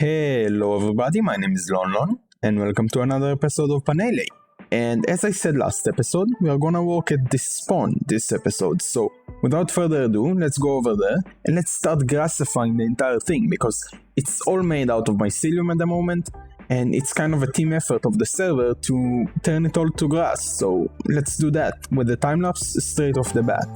Hello everybody, my name is Lonlon, and welcome to another episode of Panillae. And as I said last episode, we are gonna work at this spawn this episode, so without further ado, let's go over there and let's start grassifying the entire thing, because it's all made out of mycelium at the moment, and it's kind of a team effort of the server to turn it all to grass, so let's do that with the time-lapse straight off the bat.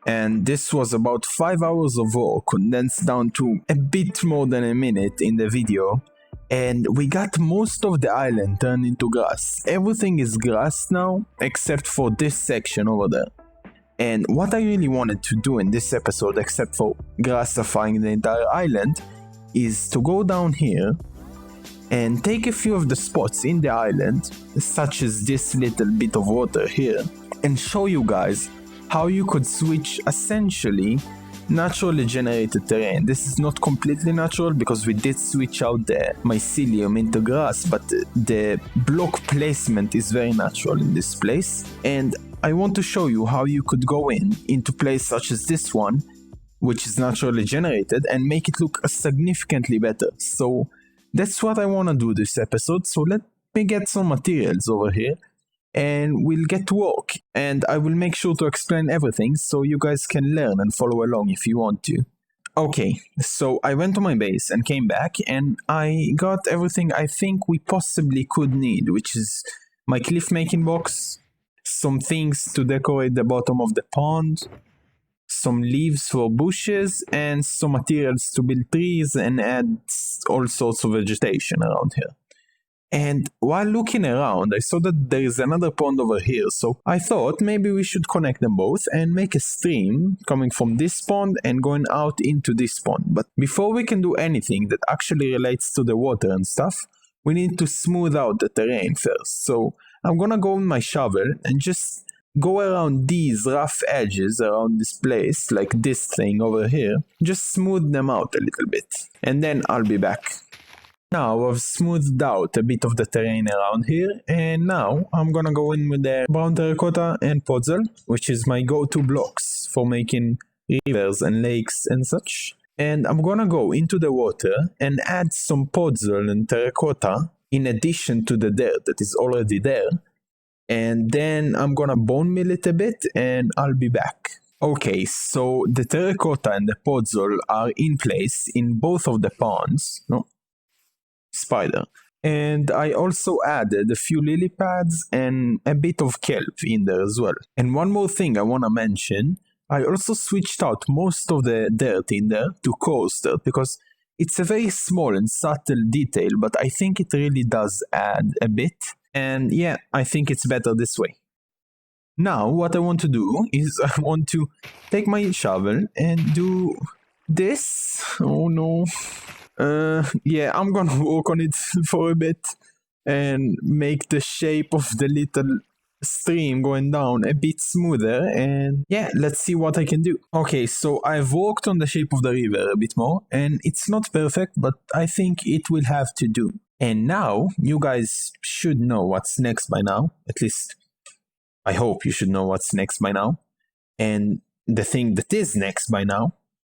And this was about 5 hours of work condensed down to a bit more than a minute in the video, and we got most of the island turned into grass. Everything is grass now except for this section over there. And what I really wanted to do in this episode, except for grassifying the entire island, is to go down here and take a few of the spots in the island, such as this little bit of water here, and show you guys how you could switch essentially naturally generated terrain. This is not completely natural because we did switch out the mycelium into grass, but the block placement is very natural in this place. And I want to show you how you could go into place such as this one, which is naturally generated, and make it look significantly better. So that's what I want to do this episode. So let me get some materials over here and we'll get to work, and I will make sure to explain everything so you guys can learn and follow along if you want to. Okay, so I went to my base and came back, and I got everything I think we possibly could need, which is my cliff making box, some things to decorate the bottom of the pond, some leaves for bushes, and some materials to build trees and add all sorts of vegetation around here. And while looking around, I saw that there is another pond over here, so I thought maybe we should connect them both and make a stream coming from this pond and going out into this pond. But before we can do anything that actually relates to the water and stuff, we need to smooth out the terrain first. So I'm gonna go with my shovel and just go around these rough edges around this place, like this thing over here, just smooth them out a little bit, and then I'll be back. Now I've smoothed out a bit of the terrain around here, and now I'm gonna go in with the brown terracotta and puzzle, which is my go-to blocks for making rivers and lakes and such. And I'm gonna go into the water and add some puzzle and terracotta in addition to the dirt that is already there. And then I'm gonna bone mill it a bit and I'll be back. Okay, so the terracotta and the puzzle are in place in both of the ponds. No? Spider. And I also added a few lily pads and a bit of kelp in there as well. And one more thing I want to mention, I also switched out most of the dirt in there to coarse dirt because it's a very small and subtle detail, but I think it really does add a bit. And yeah, I think it's better this way. Now what I want to do is I want to take my shovel and do this. Oh no. Yeah, I'm gonna work on it for a bit and make the shape of the little stream going down a bit smoother, and yeah, let's see what I can do. Okay, so I've worked on the shape of the river a bit more, and it's not perfect, but I think it will have to do. And now, you guys should know what's next by now. At least, I hope you should know what's next by now. And the thing that is next by now,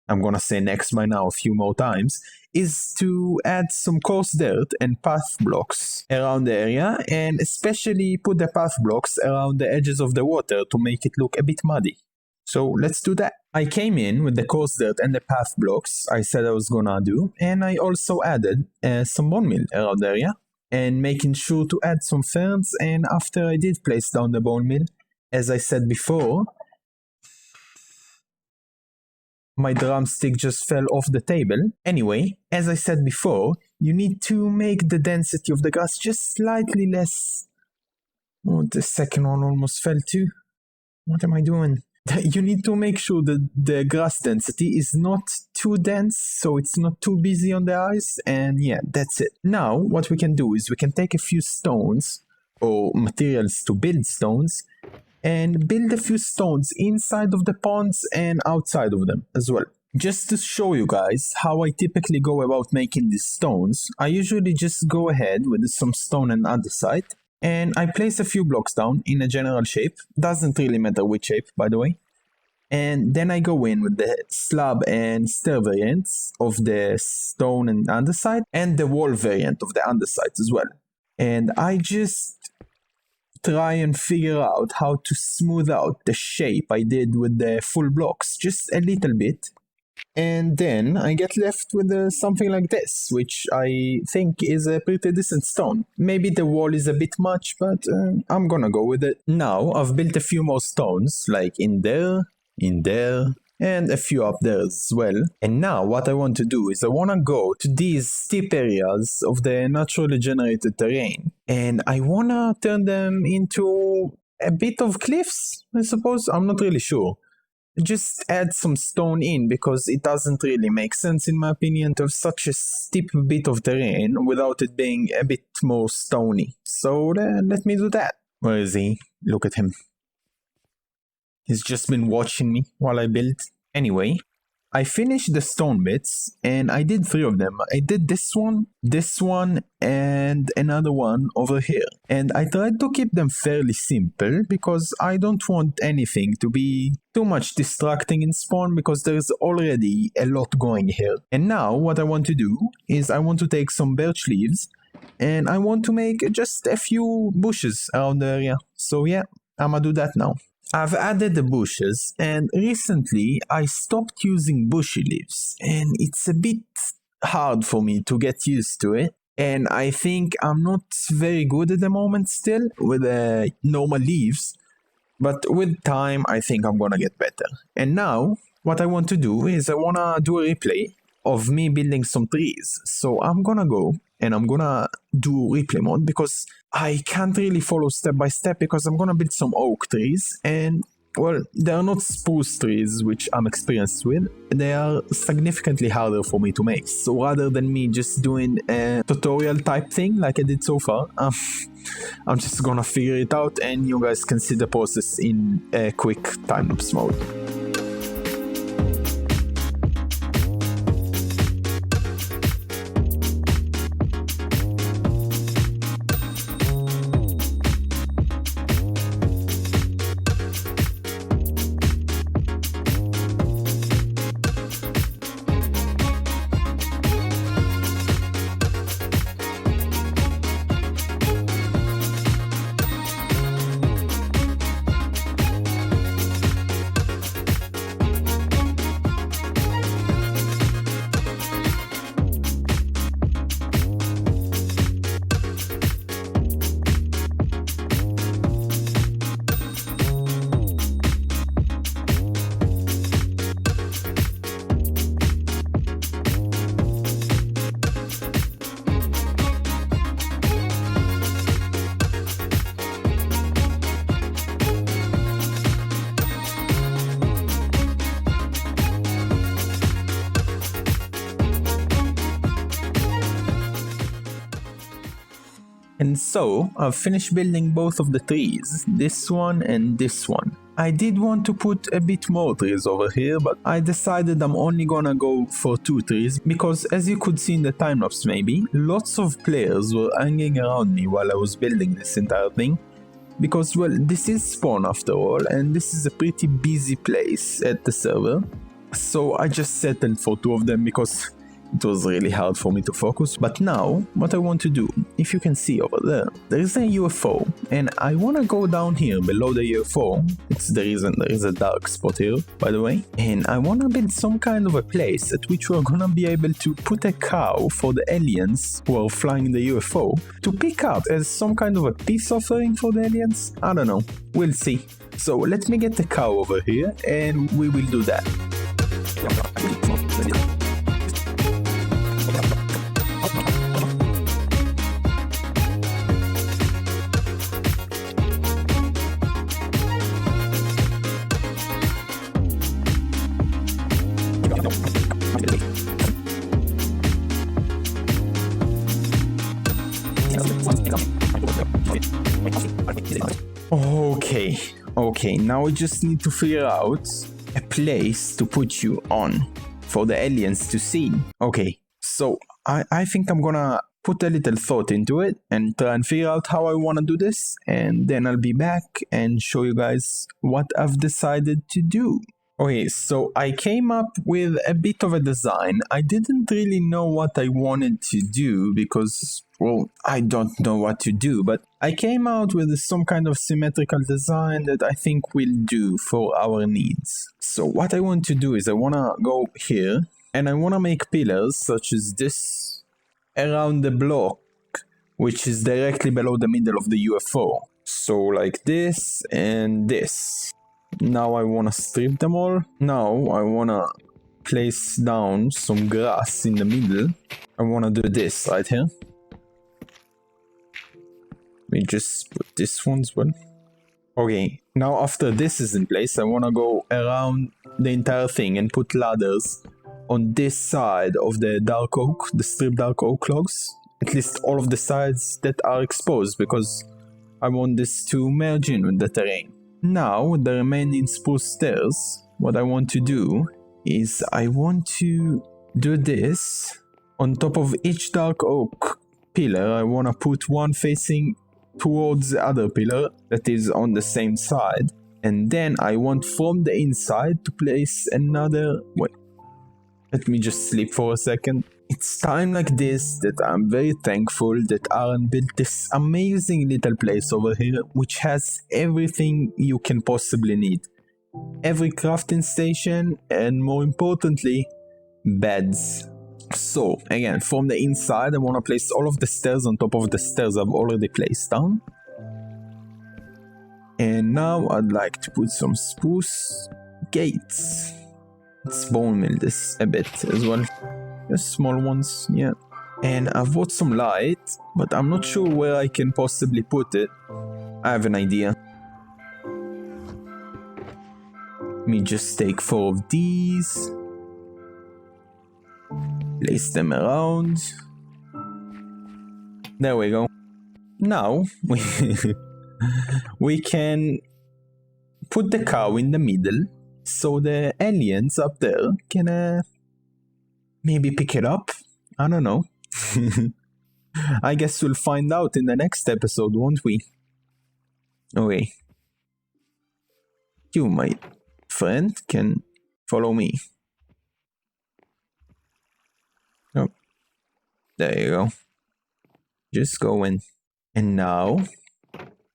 I'm gonna say next by now a few more times, is to add some coarse dirt and path blocks around the area, and especially put the path blocks around the edges of the water to make it look a bit muddy. So let's do that. I came in with the coarse dirt and the path blocks I said I was gonna do, and I also added some bone meal around the area, and making sure to add some ferns. And after I did place down the bone meal, as I said before, my drumstick just fell off the table. Anyway, as I said before, you need to make the density of the grass just slightly less. Oh, the second one almost fell too. What am I doing? You need to make sure that the grass density is not too dense, so it's not too busy on the eyes, and yeah, that's it. Now, what we can do is we can take a few stones, or materials to build stones, and build a few stones inside of the ponds and outside of them as well. Just to show you guys how I typically go about making these stones, I usually just go ahead with some stone and andesite, and I place a few blocks down in a general shape. Doesn't really matter which shape, by the way. And then I go in with the slab and stair variants of the stone and andesite, and the wall variant of the andesite as well. And I just try and figure out how to smooth out the shape I did with the full blocks, just a little bit. And then I get left with something like this, which I think is a pretty decent stone. Maybe the wall is a bit much, but I'm gonna go with it. Now I've built a few more stones, like in there, and a few up there as well. And now what I want to do is I want to go to these steep areas of the naturally generated terrain, and I want to turn them into a bit of cliffs, I suppose. I'm not really sure. Just add some stone in, because it doesn't really make sense in my opinion to have such a steep bit of terrain without it being a bit more stony. So let me do that. Where is he? Look at him. He's just been watching me while I build. Anyway, I finished the stone bits, and I did 3 of them. I did this one, and another one over here. And I tried to keep them fairly simple, because I don't want anything to be too much distracting in spawn, because there's already a lot going here. And now what I want to do is I want to take some birch leaves, and I want to make just a few bushes around the area. So yeah, I'ma do that now. I've added the bushes, and recently I stopped using bushy leaves, and it's a bit hard for me to get used to it, and I think I'm not very good at the moment still with normal leaves, but with time I think I'm gonna get better. And now what I want to do is I wanna do a replay of me building some trees. So I'm gonna go and I'm gonna do replay mode, because I can't really follow step by step, because I'm gonna build some oak trees, and well, they are not spruce trees, which I'm experienced with. They are significantly harder for me to make. So rather than me just doing a tutorial type thing like I did so far, I'm just gonna figure it out, and you guys can see the process in a quick time-lapse mode. And so, I've finished building both of the trees, this one and this one. I did want to put a bit more trees over here, but I decided I'm only gonna go for 2 trees because, as you could see in the time-lapse maybe, lots of players were hanging around me while I was building this entire thing. Because, well, this is spawn after all, and this is a pretty busy place at the server. So I just settled for 2 of them because it was really hard for me to focus. But now, what I want to do, if you can see over there is a UFO, and I want to go down here below the UFO. It's the reason there is a dark spot here, by the way. And I want to build some kind of a place at which we're gonna be able to put a cow for the aliens who are flying the UFO to pick up as some kind of a peace offering for the aliens. I don't know, we'll see. So let me get the cow over here and we will do that. Okay, now we just need to figure out a place to put you on for the aliens to see. Okay, so I think I'm gonna put a little thought into it and try and figure out how I wanna do this, and then I'll be back and show you guys what I've decided to do. Okay, so I came up with a bit of a design. I didn't really know what I wanted to do because, well, I don't know what to do, but I came out with some kind of symmetrical design that I think will do for our needs. So what I want to do is I want to go here and I want to make pillars such as this around the block, which is directly below the middle of the UFO. So like this and this. Now I want to strip them all. Now I want to place down some grass in the middle. I want to do this right here. We just put this one as well. Okay, now after this is in place, I want to go around the entire thing and put ladders on this side of the dark oak, the stripped dark oak logs. At least all of the sides that are exposed, because I want this to merge in with the terrain. Now, with the remaining spruce stairs, what I want to do is I want to do this. On top of each dark oak pillar, I want to put one facing towards the other pillar that is on the same side. And then I want from the inside to place another... Wait, let me just sleep for a second. It's time like this that I'm very thankful that Arran built this amazing little place over here, which has everything you can possibly need. Every crafting station, and more importantly, beds. So, again, from the inside, I want to place all of the stairs on top of the stairs I've already placed down. And now I'd like to put some spruce gates. Let's bone mill this a bit as well. Just small ones, yeah. And I've bought some light, but I'm not sure where I can possibly put it. I have an idea. Let me just take 4 of these. Place them around. There we go. Now, we can put the cow in the middle, so the aliens up there can maybe pick it up. I don't know. I guess we'll find out in the next episode, won't we? Okay. You, my friend, can follow me. Oh. There you go. Just go in. And now,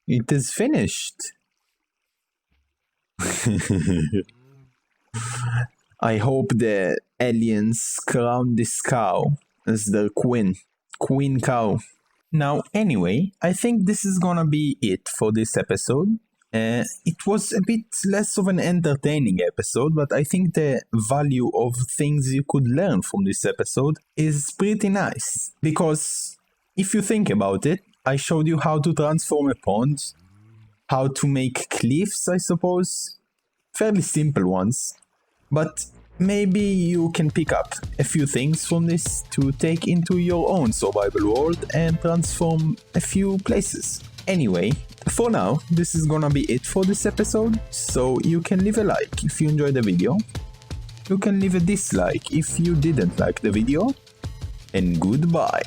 it is finished. I hope the aliens crown this cow as their queen cow. Now, anyway, I think this is gonna be it for this episode. It was a bit less of an entertaining episode, but I think the value of things you could learn from this episode is pretty nice. Because if you think about it, I showed you how to transform a pond, how to make cliffs, I suppose. Fairly simple ones. But maybe you can pick up a few things from this to take into your own survival world and transform a few places. Anyway, for now, this is gonna be it for this episode, so you can leave a like if you enjoyed the video, you can leave a dislike if you didn't like the video, and goodbye.